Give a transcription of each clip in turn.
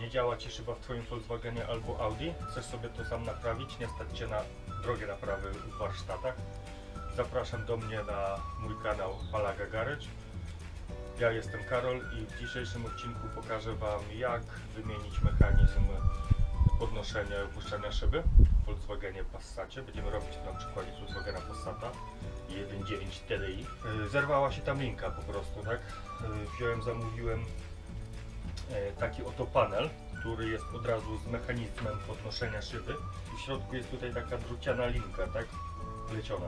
Nie działa Ci szyba w Twoim Volkswagenie albo Audi, chcesz sobie to sam naprawić, nie stać Cię na drogie naprawy w warsztatach, zapraszam do mnie na mój kanał Malaga Garage. Ja jestem Karol i w dzisiejszym odcinku pokażę Wam, jak wymienić mechanizm podnoszenia i opuszczania szyby w Volkswagenie Passacie. Będziemy robić to na przykładzie Volkswagena Passata 1.9 TDI. Zerwała się tam linka po prostu, tak? Zamówiłem taki oto panel, który jest od razu z mechanizmem podnoszenia szyby i w środku jest tutaj taka druciana linka, tak? Pleciona.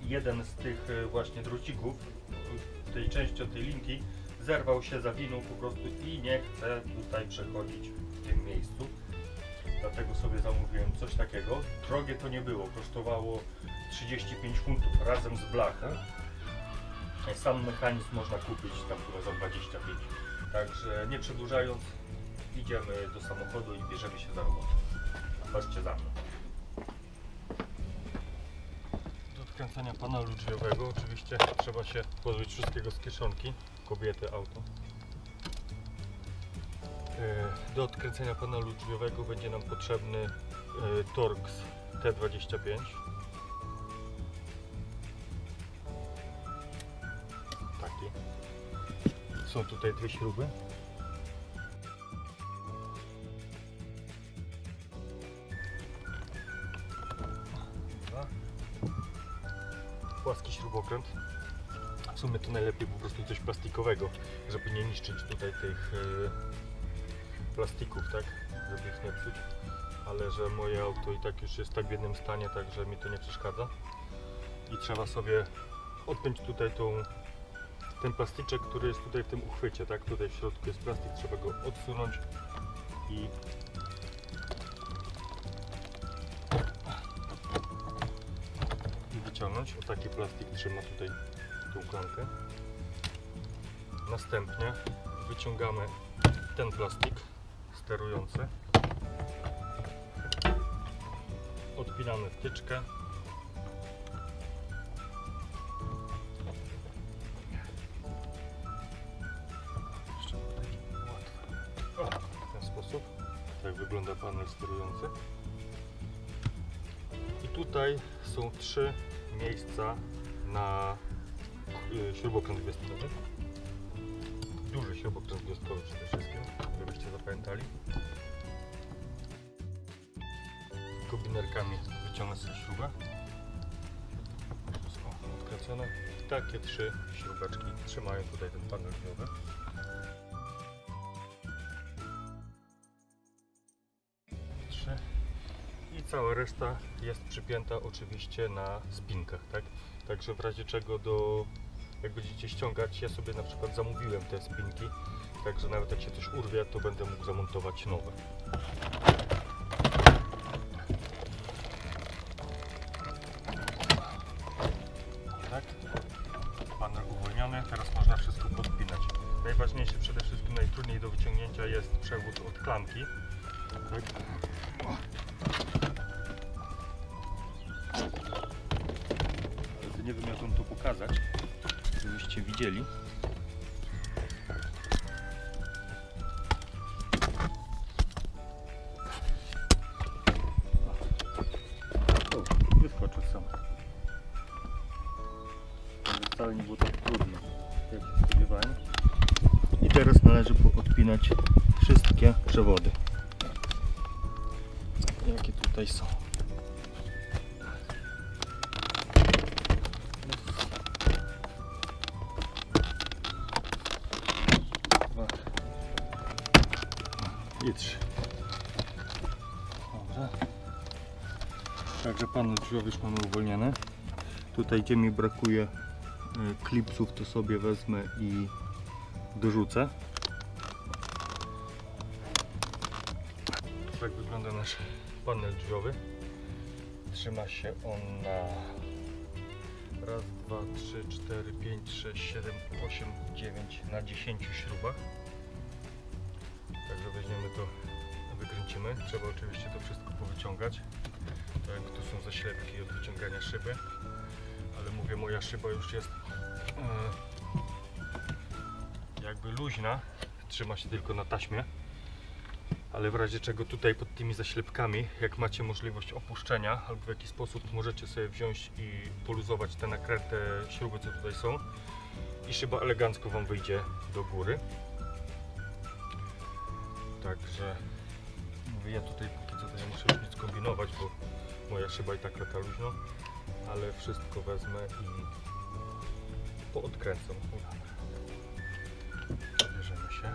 Jeden z tych właśnie drucików, tej części od tej linki, zerwał się, zawinął po prostu i nie chce tutaj przechodzić w tym miejscu. Dlatego sobie zamówiłem coś takiego. Drogie to nie było, kosztowało 35 funtów razem z blachą. Sam mechanizm można kupić tam chyba za 25. Także nie przedłużając, idziemy do samochodu i bierzemy się za robotę. Chodźcie za mną. Do odkręcenia panelu drzwiowego oczywiście trzeba się pozbyć wszystkiego z kieszonki. Kobiety, auto. Do odkręcenia panelu drzwiowego będzie nam potrzebny Torx T25. Taki. Są tutaj dwie śruby. Płaski śrubokręt. W sumie to najlepiej po prostu coś plastikowego, żeby nie niszczyć tutaj tych plastików, tak? Żeby ich nie psuć. Ale że moje auto i tak już jest tak w jednym stanie, także mi to nie przeszkadza. I trzeba sobie odpiąć tutaj ten plastyczek, który jest tutaj w tym uchwycie, tak? Tutaj w środku jest plastik, trzeba go odsunąć i wyciągnąć. O, taki plastik trzyma tutaj tą klamkę. Następnie wyciągamy ten plastik sterujący. Odpinamy wtyczkę. W ten sposób. Tak wygląda panel sterujący. I tutaj są 3 miejsca na śrubokręt gwiazdkowy. Duży śrubokręt gwiazdkowy przede wszystkim, żebyście zapamiętali. Kobinerkami wyciągnę sobie śrubę. Wszystko odkręcone. I takie 3 śrubeczki trzymają tutaj ten panel drzwiowy. I cała reszta jest przypięta oczywiście na spinkach, tak? Także w razie czego jak będziecie ściągać, ja sobie na przykład zamówiłem te spinki, także nawet jak się coś urwie, to będę mógł zamontować nowe. Tak, panel uwolniony, teraz można wszystko podpinać. Najważniejsze, przede wszystkim najtrudniej do wyciągnięcia jest przewód od klamki. Tak? Nie wiem, jak wam to pokazać, żebyście widzieli. O, wyskoczył sam. Wcale nie było tak trudno, jak się spodziewałem. I teraz należy odpinać wszystkie przewody, jakie tutaj są. I 3. Dobrze. Także panel drzwiowy już mamy uwolniony. Tutaj, gdzie mi brakuje klipsów, to sobie wezmę i dorzucę. Tak wygląda nasz panel drzwiowy. Trzyma się on na 1, 2, 3, 4, 5, 6, 7, 8, 9 na 10 śrubach. Także weźmiemy to, wykręcimy. Trzeba oczywiście to wszystko powyciągać. Tak, tu są zaślepki od wyciągania szyby. Ale mówię, moja szyba już jest jakby luźna. Trzyma się tylko na taśmie. Ale w razie czego tutaj pod tymi zaślepkami, jak macie możliwość opuszczenia albo w jakiś sposób możecie sobie wziąć i poluzować te nakręte śruby, co tutaj są, i szyba elegancko Wam wyjdzie do góry. Także mówię, ja tutaj póki co nie muszę już nic kombinować, bo moja szyba i tak lata luźno, ale wszystko wezmę i poodkręcam. Bierzemy się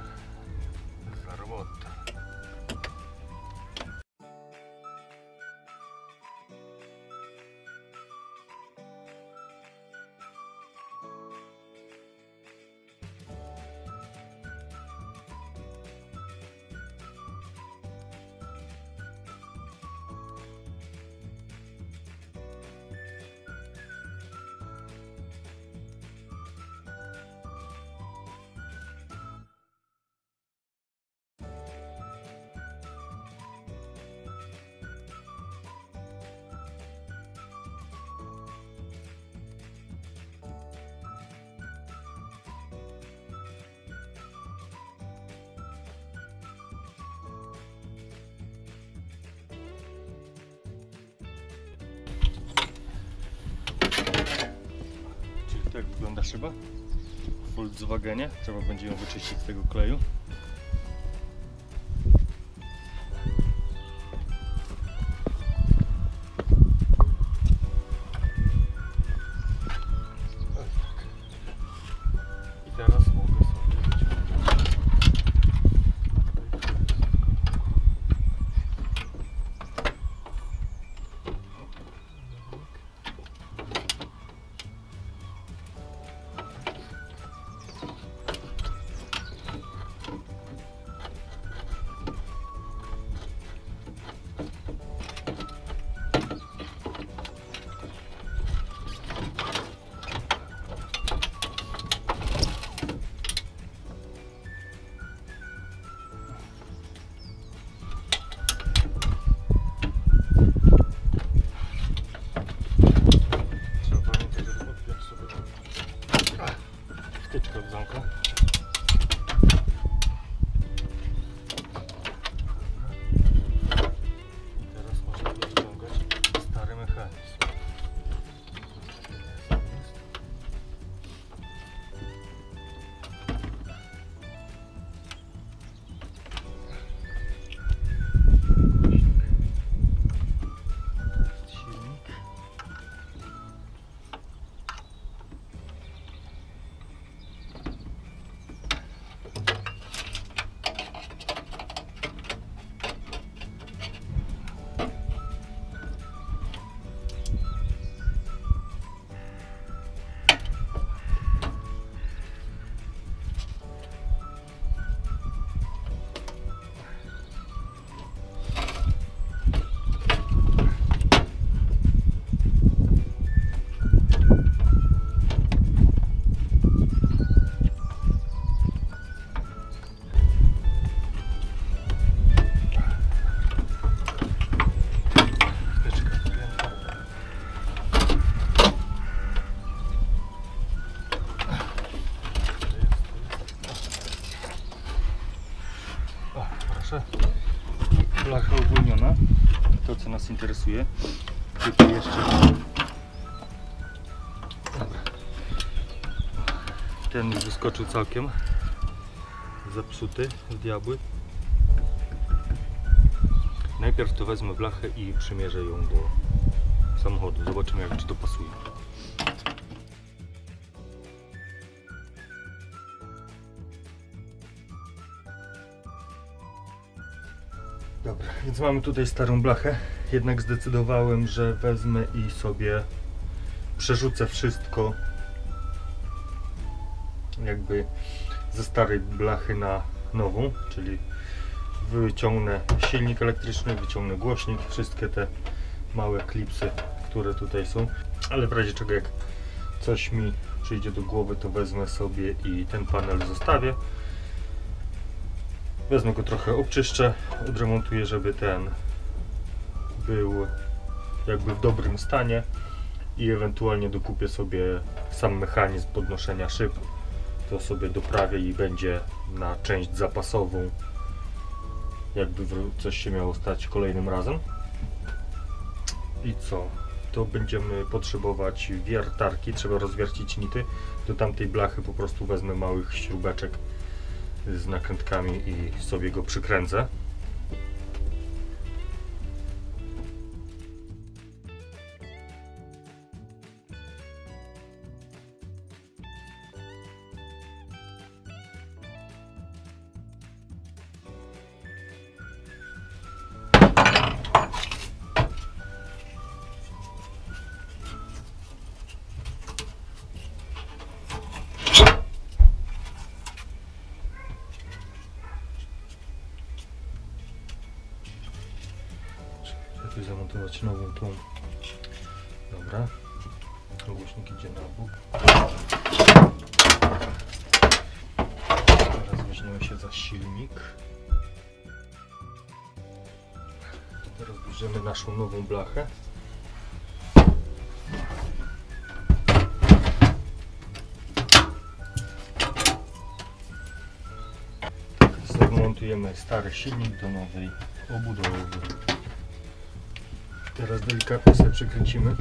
za robotę. Tak wygląda szyba w Volkswagenie. Trzeba będzie ją wyczyścić z tego kleju. I teraz mogę sobie wyciągnąć. Wtyczkę od zamka. I teraz można wyciągać stary mechanizm. Blacha uwolniona, to co nas interesuje. Tutaj jeszcze ten już wyskoczył całkiem zepsuty w diabły. Najpierw to wezmę blachę i przymierzę ją do samochodu. Zobaczymy, jak czy to pasuje. Dobra, więc mamy tutaj starą blachę. Jednak zdecydowałem, że wezmę i sobie przerzucę wszystko jakby ze starej blachy na nową, czyli wyciągnę silnik elektryczny, wyciągnę głośnik, wszystkie te małe klipsy, które tutaj są, ale w razie czego jak coś mi przyjdzie do głowy, to wezmę sobie i ten panel zostawię. Wezmę go trochę, obczyszczę, odremontuję, żeby ten był jakby w dobrym stanie i ewentualnie dokupię sobie sam mechanizm podnoszenia szyb. To sobie doprawię i będzie na część zapasową jakby coś się miało stać kolejnym razem. I co? To będziemy potrzebować wiertarki, trzeba rozwiercić nity. Do tamtej blachy po prostu wezmę małych śrubeczek z nakrętkami i sobie go przykręcę. Żeby zamontować nową tą. Dobra. Głośnik idzie na bok. Teraz weźmiemy się za silnik. Teraz bierzemy naszą nową blachę. Zamontujemy stary silnik do nowej obudowy. Teraz delikatnie sobie przekręcimy.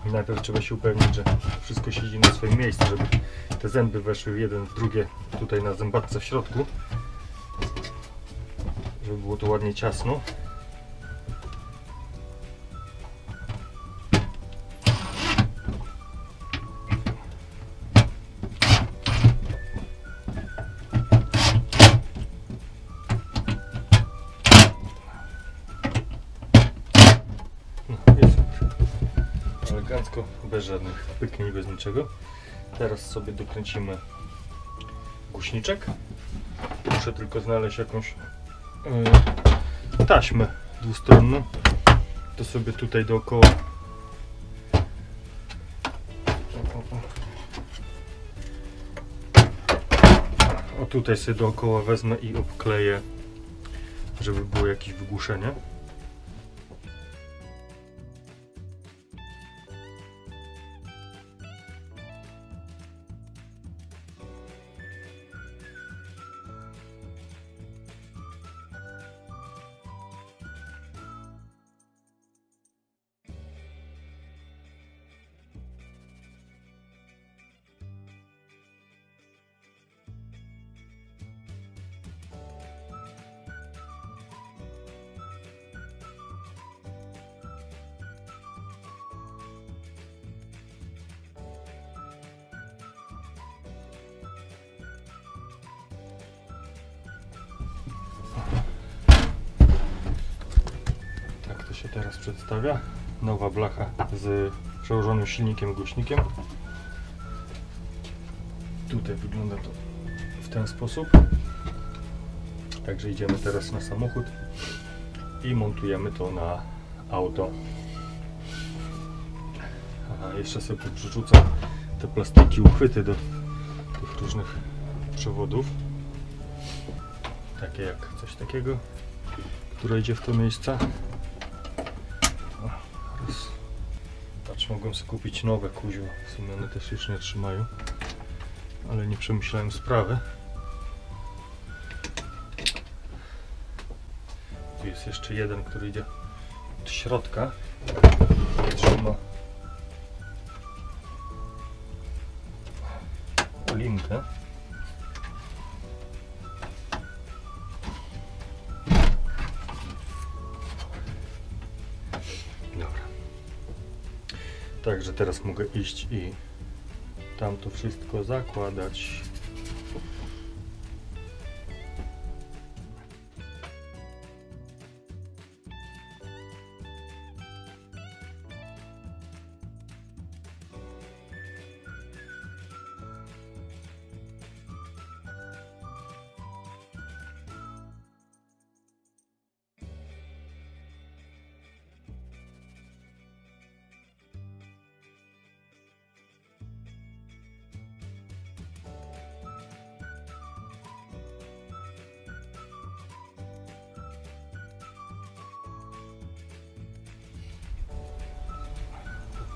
Najpierw trzeba się upewnić, że wszystko siedzi na swoim miejscu, żeby te zęby weszły jeden w drugie tutaj na zębatce w środku, żeby było to ładnie ciasno. Elegancko, bez żadnych pyknięć, bez niczego. Teraz sobie dokręcimy głośniczek. Muszę tylko znaleźć jakąś taśmę dwustronną. To sobie tutaj dookoła o tutaj sobie dookoła wezmę i obkleję, żeby było jakieś wygłuszenie. Się teraz przedstawia nowa blacha z przełożonym silnikiem i głośnikiem. Tutaj wygląda to w ten sposób. Także idziemy teraz na samochód i montujemy to na auto. Aha, jeszcze sobie przerzucam te plastiki, uchwyty do tych różnych przewodów, takie jak coś takiego, które idzie w to miejsce. Patrz, mogłem sobie kupić nowe, kuziu. W sumie one też już nie trzymają, ale nie przemyślałem sprawy. Tu jest jeszcze jeden, który idzie od środka. Trzyma linkę. Także teraz mogę iść i tam to wszystko zakładać.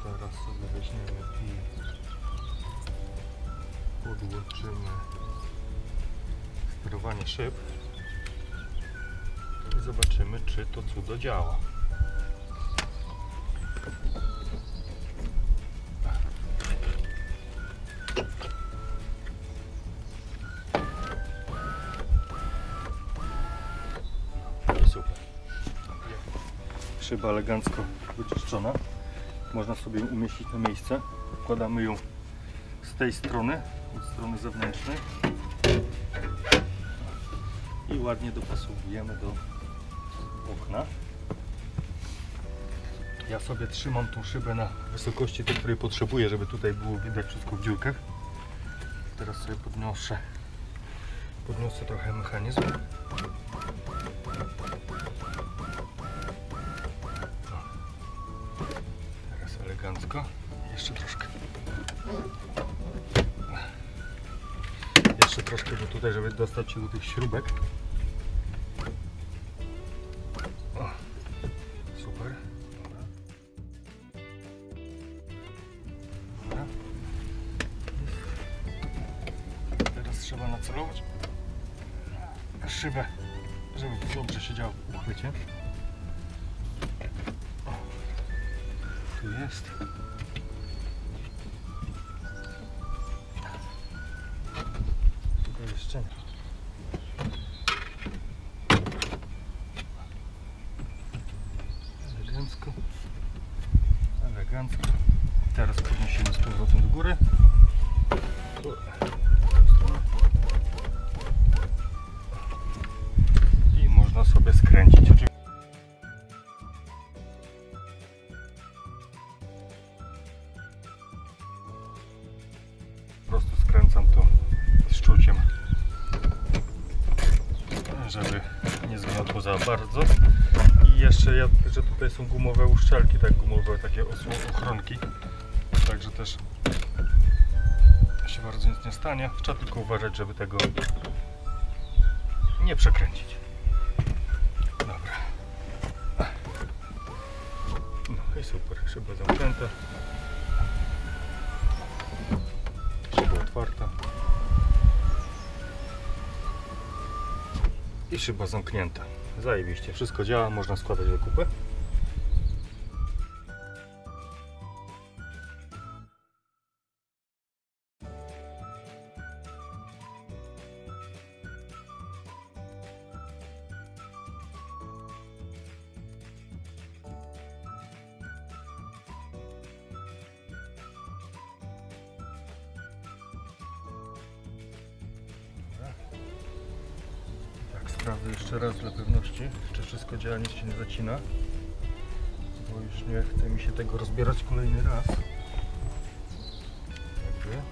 Teraz sobie weźmiemy i podłączymy sterowanie szyb. i zobaczymy, czy to cudo działa. Super. Szyba elegancko wyczyszczona. Można sobie ją umieścić na miejsce. Wkładamy ją z tej strony, od strony zewnętrznej i ładnie dopasowujemy do okna. Ja sobie trzymam tą szybę na wysokości, tej, której potrzebuję, żeby tutaj było widać wszystko w dziurkach. Teraz sobie podniosę trochę mechanizm. Teraz elegancko. Jeszcze troszkę. Jeszcze troszkę do tutaj, żeby dostać się do tych śrubek. O, super. Dobra. Dobra. Teraz trzeba nacelować szybę, żeby dobrze siedziała w uchwycie. O, tu jest. Tutaj jeszcze nie. Elegancko. Elegancko. Teraz podniesiemy z powrotem do góry. I można sobie skręcić. Po prostu skręcam to z czuciem, żeby nie zgniotło za bardzo. I jeszcze że tutaj są gumowe uszczelki, tak, gumowe takie ochronki, także też się bardzo nic nie stanie. Trzeba tylko uważać, żeby tego nie przekręcić. Dobra. No i super, szyba zamknięta, szyba otwarta i szyba zamknięta. Zajebiście, wszystko działa, można składać do kupy. Sprawdzę jeszcze raz dla pewności, czy wszystko działa, nic się nie zacina, bo już nie chce mi się tego rozbierać kolejny raz. Jakby.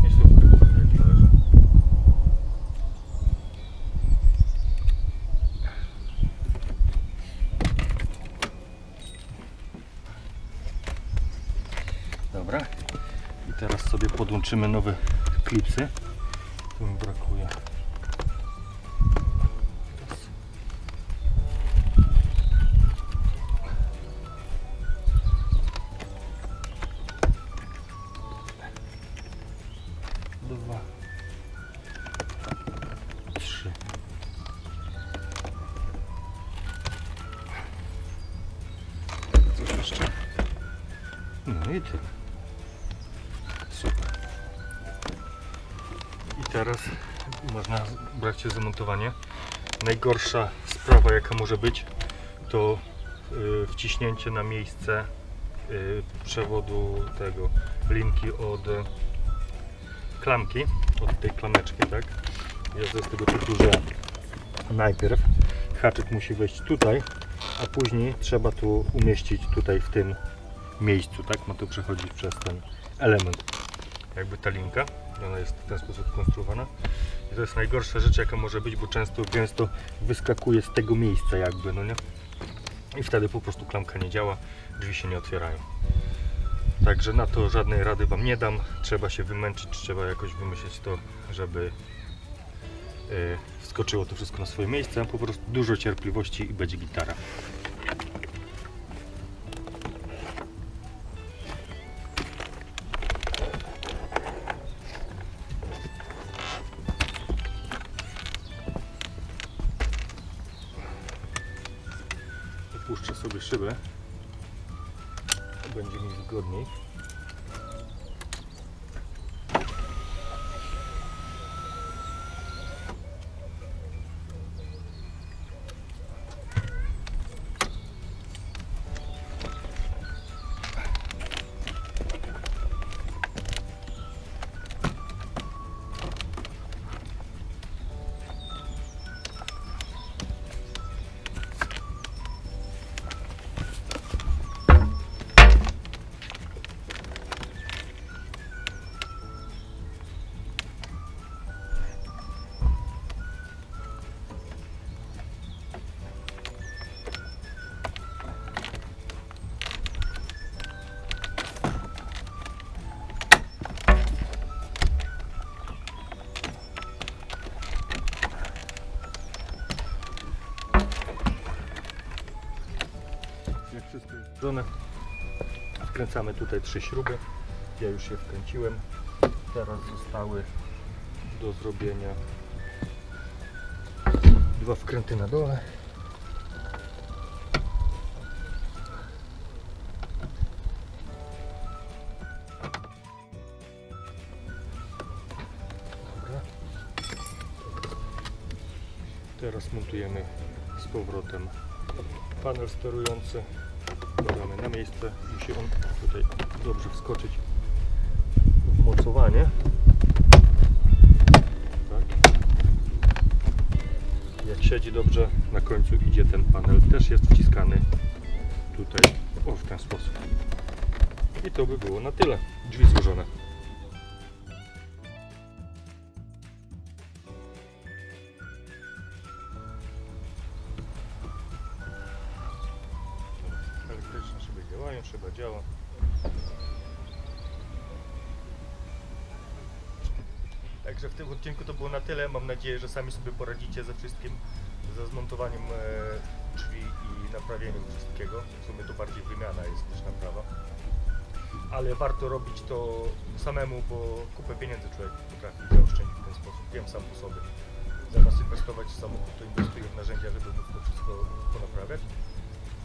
No, i super, tak leży. Dobra, i teraz sobie podłączymy nowe klipsy. Tu mi brakuje. Raz. Dwa. Trzy. Coś jeszcze? No i tyle. Super. I teraz można brać się zamontowanie. Najgorsza sprawa, jaka może być, to wciśnięcie na miejsce przewodu tego linki od klamki, od tej klameczki, tak? Jest z tego typu, że najpierw haczyk musi wejść tutaj, a później trzeba tu umieścić tutaj w tym miejscu, tak? Ma to przechodzić przez ten element, jakby ta linka, ona jest w ten sposób konstruowana. I to jest najgorsza rzecz, jaka może być, bo gęsto wyskakuje z tego miejsca jakby, no nie? I wtedy po prostu klamka nie działa, drzwi się nie otwierają. Także na to żadnej rady Wam nie dam, trzeba się wymęczyć, trzeba jakoś wymyślić to, żeby wskoczyło to wszystko na swoje miejsce, po prostu dużo cierpliwości i będzie gitara. Zapuszczę sobie szybę. Będzie mi wygodniej. Jak wszystko jest złożone, wkręcamy tutaj 3 śruby. Ja już je wkręciłem. Teraz zostały do zrobienia 2 wkręty na dole. Dobra. Teraz montujemy z powrotem panel sterujący. Damy na miejsce. Musi on tutaj dobrze wskoczyć w mocowanie. Tak. Jak siedzi dobrze, na końcu idzie ten panel. Też jest wciskany tutaj w ten sposób. I to by było na tyle. Drzwi złożone. Elektryczne szyby działają, szyba działa. Także w tym odcinku to było na tyle. Mam nadzieję, że sami sobie poradzicie ze wszystkim, ze zmontowaniem drzwi i naprawieniem wszystkiego. W sumie to bardziej wymiana jest niż naprawa. Ale warto robić to samemu, bo kupę pieniędzy człowiek potrafi zaoszczędzić w ten sposób. Wiem sam po sobie. Zamiast inwestować w samochód, to inwestuję w narzędzia, żeby móc to wszystko ponaprawiać.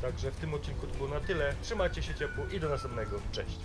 Także w tym odcinku to było na tyle. Trzymajcie się ciepło i do następnego. Cześć!